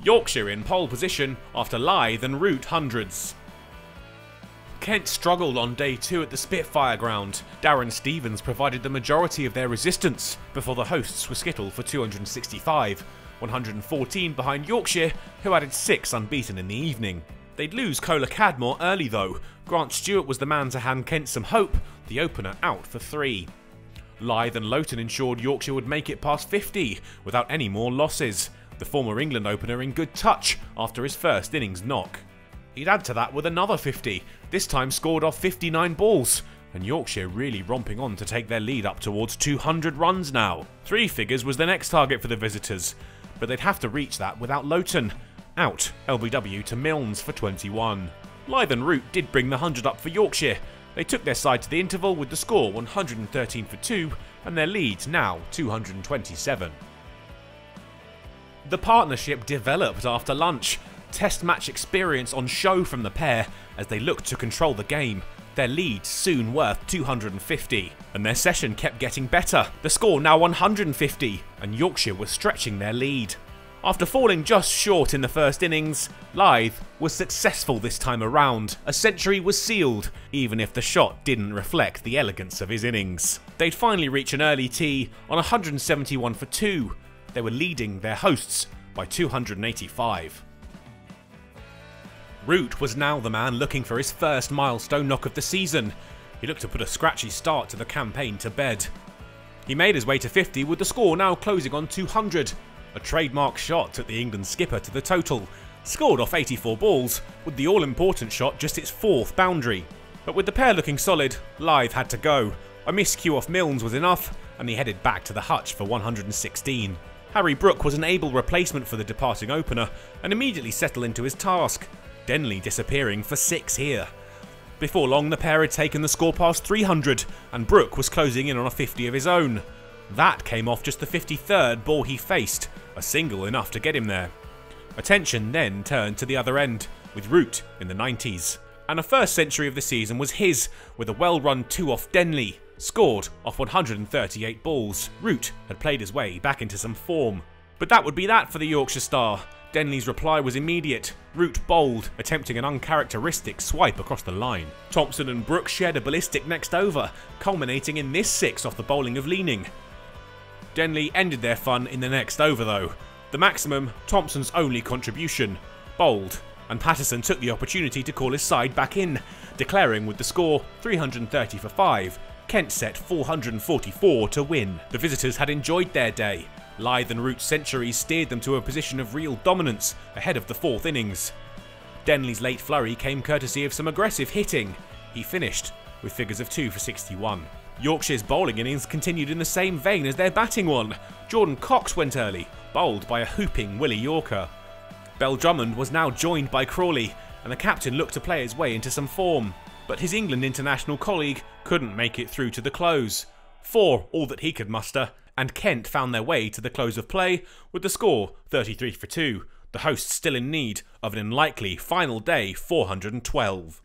Yorkshire in pole position after Lyth and Root hundreds. Kent struggled on day 2 at the Spitfire ground. Darren Stevens provided the majority of their resistance before the hosts were skittled for 265, 114 behind Yorkshire, who added 6 unbeaten in the evening. They'd lose Cola Cadmore early though. Grant Stewart was the man to hand Kent some hope, the opener out for 3. Lyth and Loughton ensured Yorkshire would make it past 50 without any more losses, the former England opener in good touch after his first innings knock. He'd add to that with another 50, this time scored off 59 balls, and Yorkshire really romping on to take their lead up towards 200 runs now. 3 figures was the next target for the visitors, but they'd have to reach that without Loughton. Out LBW to Milnes for 21. Lyth and Root did bring the 100 up for Yorkshire. They took their side to the interval with the score 113 for 2 and their lead now 227. The partnership developed after lunch. Test match experience on show from the pair as they looked to control the game. Their lead soon worth 250 and their session kept getting better. The score now 150 and Yorkshire was stretching their lead. After falling just short in the first innings, Lyth was successful this time around. A century was sealed, even if the shot didn't reflect the elegance of his innings. They'd finally reach an early tee on 171 for 2. They were leading their hosts by 285. Root was now the man looking for his first milestone knock of the season. He looked to put a scratchy start to the campaign to bed. He made his way to 50 with the score now closing on 200. A trademark shot took the England skipper to the total, scored off 84 balls, with the all-important shot just its 4th boundary. But with the pair looking solid, Lyth had to go. A miscue off Milnes was enough, and he headed back to the hutch for 116. Harry Brook was an able replacement for the departing opener, and immediately settled into his task, Denley disappearing for 6 here. Before long the pair had taken the score past 300, and Brook was closing in on a 50 of his own. That came off just the 53rd ball he faced, a single enough to get him there. Attention then turned to the other end, with Root in the 90s. And the first century of the season was his, with a well-run 2 off Denley, scored off 138 balls. Root had played his way back into some form. But that would be that for the Yorkshire star. Denley's reply was immediate. Root bowled, attempting an uncharacteristic swipe across the line. Thompson and Brook shared a ballistic next over, culminating in this 6 off the bowling of Leaning. Denley ended their fun in the next over though. The maximum, Thompson's only contribution. Bowled, and Patterson took the opportunity to call his side back in, declaring with the score 330 for 5. Kent set 444 to win. The visitors had enjoyed their day. Lyth and Root's centuries steered them to a position of real dominance ahead of the 4th innings. Denley's late flurry came courtesy of some aggressive hitting. He finished with figures of 2 for 61. Yorkshire's bowling innings continued in the same vein as their batting one. Jordan Cox went early, bowled by a hooping Willie Yorker. Bell Drummond was now joined by Crawley, and the captain looked to play his way into some form. But his England international colleague couldn't make it through to the close. 4 all that he could muster, and Kent found their way to the close of play with the score 33 for 2. The hosts still in need of an unlikely final day 412.